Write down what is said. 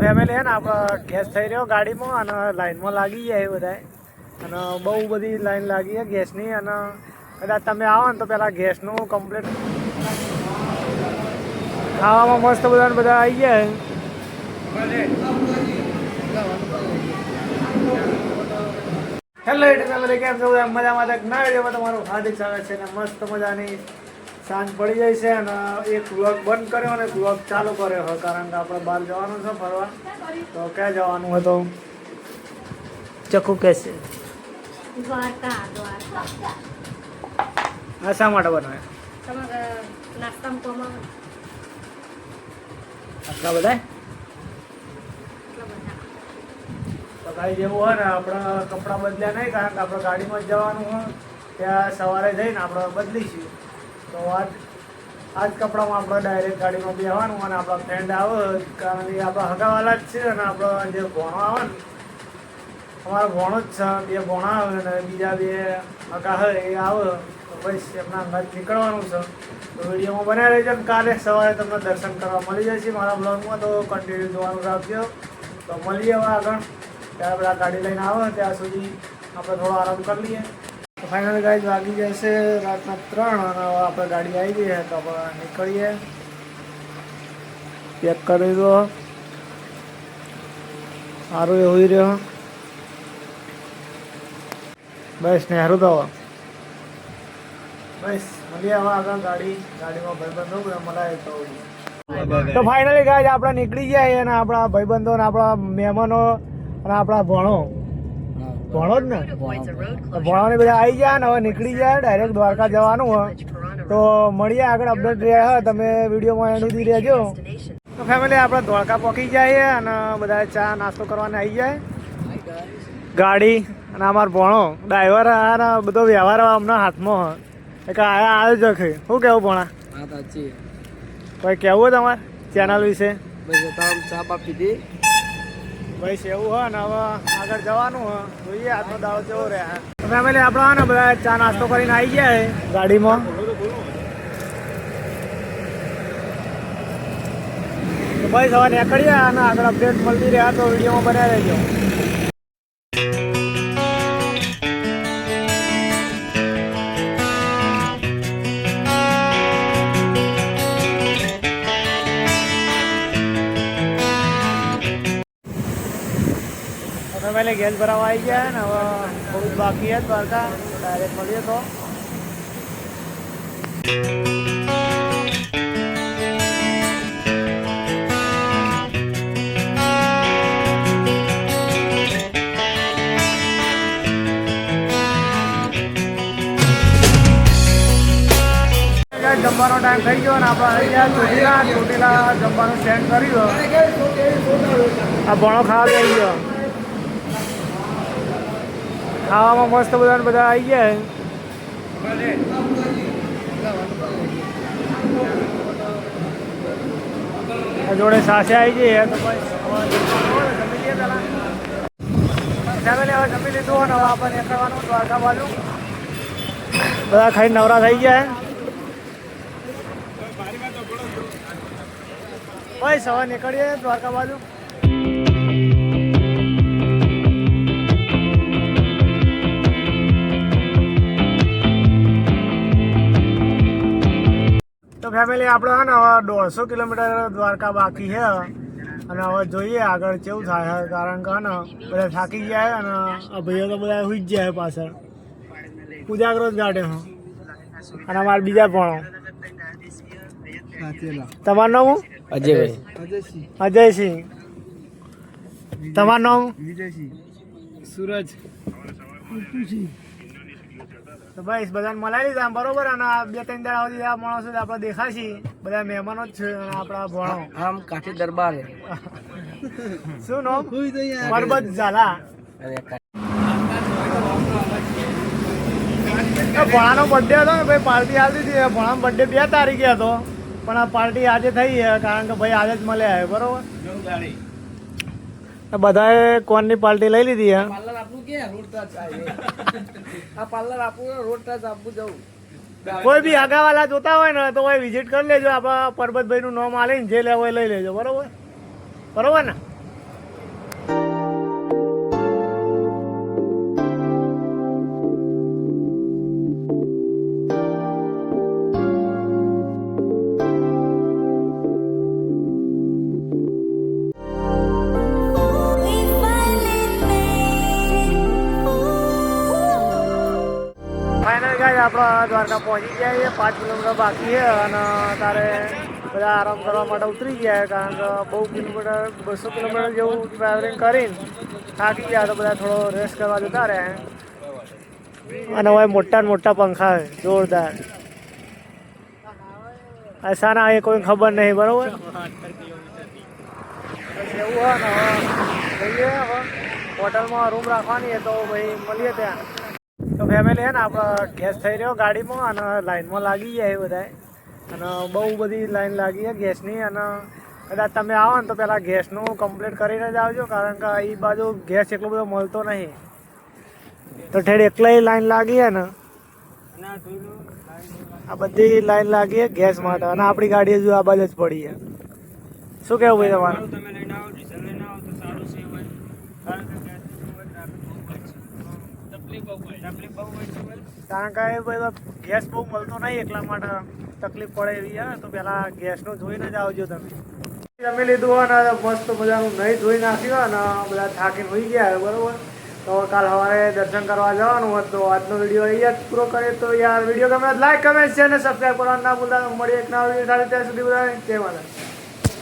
Family હે ને આપણે ગેસ થઈ રહ્યો ગાડીમાં અને લાઈનમાં લાગી જાય બધા અને બહુ બધી લાઈન લાગી છે ગેસની અને કદાચ તમે આવો ને તો પહેલાં ગેસનું કમ્પ્લીટ ખાવામાં મસ્ત બધા આવી ગયા હેલો ફેમિલી કેમ છો મજામાં ના વિડીયોમાં તમારું હાર્દિક સ્વાગત છે ને મસ્ત મજાની સાંજ પડી જાય છે અને એક વ્લોગ બંધ કર્યો અને વ્લોગ ચાલુ કર્યો હોય કારણ કે આપણે બહાર જવાનું છે ફરવા તો ક્યાં જવાનું હોય તો ચક્કુ કહેશે હા શા માટે બનાવ્યા આટલા બધા તો કાંઈ જેવું હોય ને આપણે કપડાં બદલ્યા નહીં કારણ કે આપણે ગાડીમાં જ જવાનું હોય ત્યાં સવારે જઈને આપણે બદલીશું તો આજ કપડામાં આપણે ડાયરેક્ટ ગાડીમાં બેસવાનું અને આપણા ફ્રેન્ડ આવે કારણ કે આપણા હગાવાલા જ છે અને આપણો જે ભોણો આવે ને અમારો ભોણો જ છે બે ભોણા આવે અને બીજા બે હગા હોય એ આવે તો બસ એમના અંગાજ નીકળવાનું છે તો વિડીયોમાં બનાવી રહેજો ને કાલે સવારે તમને દર્શન કરવા મળી જશે મારા બ્લોગમાં તો કન્ટિન્યુ જોવાનું રાખજો તો મળીએ હવે આગળ ત્યારે બધા ગાડી લઈને આવે ત્યાં સુધી આપણે થોડો આરામ કરી લઈએ તો ફાઇનલ ગાઈઝ વાગી જશે રાતના 3 અને આપણે ગાડી આવી ગઈ તો આપણે નીકળીએ પેક કરી દો સારું એવું રહ્યો બસ નહેરું તો બસ મળીએ હવે આગળ ગાડીમાં ભાઈબંધો મળાય તો ફાઇનલી ગાઈઝ આપણે નીકળી ગયા અને આપણા ભાઈબંધો ને આપણા મહેમાનો અને આપણા ભણો જ ને ભણવાની બધા આવી ગયા ને હવે નીકળી જાય ડાયરેક્ટ દ્વારકા જવાનું હોય તો મળીએ આગળ અપડેટ રહ્યા તમે વિડીયોમાં એની સુધી રહેજો તો ફેમિલી આપણે દ્વારકા પહોંચી જાય અને બધા ચા નાસ્તો કરવાને આવી જાય ગાડી અને અમારો ભણો ડ્રાઈવર અને બધો વ્યવહાર અમના હાથમાં એક આવ્યો જ શું કેવું ભણા કોઈ કેવું તમારે ચેનલ વિશે ચા પા પીધી બસ એવું હોય ને હવે આગળ જવાનું હોય જોઈએ આજનો દાડો કેવો રહ્યા ફેમિલી આપણે ને બધા ચા નાસ્તો કરીને આવી ગયા ગાડીમાં તો બસ હવે નીકળીએ અને આગળ અપડેટ મળતી રહ્યા તો વિડીયોમાં બનાવી રહેજો ફેમિલી ગેસ ભરાવા આવી ગયા ને હવે થોડું બાકી છે દ્વારકા ડાયરેક્ટ મળીએ તો જમવાનો ટાઈમ થઈ ગયો ને આપણે અહીંયા ચોટીલા જમવાનું સ્ટેન્ડ કર્યું આ ભણો ખાવા આવી ગયો ખાવામાં મસ્ત બધા આવી ગયા જોડે સાસે આવી જઈએ તો ફેમિલી હવે જમી લીધું અને હવે આપણે નીકળવાનું દ્વારકા બાજુ બધા ખાઈ નવરા થઈ ગયા બસ હવે નીકળીએ દ્વારકા બાજુ તો ફેમિલી આપણે હે ને હવે 150 કિલોમીટર દ્વારકા બાકી છે અને હવે જોઈએ આગળ કેવું થાય કારણ કે ને બધા થાકી ગયા અને આ ભાઈઓ તો બધા સુઈ જ જાય પાછળ ઉજાગરો જ ગાડે હું અને અમારા બીજા ભણો તમારું નામ અજયસિંહ તમારું નામ વિજયસિંહ સૂરજ તો બસ બધાને મલાઈ લીધા બરોબર અને 2-3 દાડા સુધી આ માણસો આપણે દેખાશે બધા મહેમાનો જ છે અને આપણા ભણો આમ કાઠી દરબાર શું નામ પરબત ઝાલા ભણાનો બર્થડે હતો ને ભાઈ પાર્ટી આવતી હતી ભણાનો બર્થડે 2 તારીખે હતો પણ આ પાર્ટી આજે થઈ છે કારણ કે ભાઈ આજે જ મળ્યા બરોબર બધાએ કોનની પાર્ટી લઈ લીધી હે કોઈ બી આગાવાલા જોતા હોય ને તો વિઝિટ કરી લેજો આપણા પરબતભાઈ નું નામ આલીને જે લેવો એ લઈ લેજો બરોબર ને આપણા દ્વારકા પહોંચી ગયા છીએ. 5 કિલોમીટર બાકી છે અને તારે બધા આરામ કરવા માટે ઉતરી ગયા, કારણ કે બહુ કિલોમીટર 200 કિલોમીટર જેવું ટ્રાવેલિંગ કરીને થાકી ગયા, તો બધા થોડો રેસ્ટ કરવા જતા રહ્યા. અને હવે મોટા મોટા પંખા છે જોરદાર. સાના એ કોઈ ખબર નહીં, બરોબર. એવું હોય ને જઈએ હવે હોટલમાં રૂમ રાખવાની, તો ભાઈ મળીએ ત્યાં. તો ફેમિલી છે ને આપણે ગેસ થઈ રહ્યો ગાડીમાં અને લાઈનમાં લાગી ગયા એ બધા, અને બહુ બધી લાઈન લાગી છે ગેસની. અને કદાચ તમે આવો ને તો પહેલાં ગેસનું કમ્પ્લીટ કરીને જ આવજો, કારણ કે એ બાજુ ગેસ એટલો બધો મળતો નહીં. તો ઠેર એકલાય લાઈન લાગી છે ને, આ બધી લાઈન લાગી છે ગેસ માટે, અને આપણી ગાડી હજુ આ બાજુ જ પડી છે. શું કહેવું ભાઈ તમારું? કારણ કે ગેસ બહુ મળતો નહીં, એટલા માટે તકલીફ પડે એવી છે. તો પેલા ગેસનું જોઈને જ આવજો તમે. જમી લીધું હોય ને મસ્ત મજાનું નહીં ધોઈ નાખ્યું અને બધા થાકીને હોઈ ગયા, બરોબર. તો કાલ સવારે દર્શન કરવા જવાનું હોય. તો આજનો વિડીયો અહીંયા જ પૂરો કરીએ. તો યાર વિડીયો ગમે લાઈક, કમેન્ટ, શેર અને સબસ્ક્રાઈબ કરવાનું ના ભૂલતા. મળીએ એક નવા વિડીયો સાથે, ત્યાં સુધી બધા જય માતા.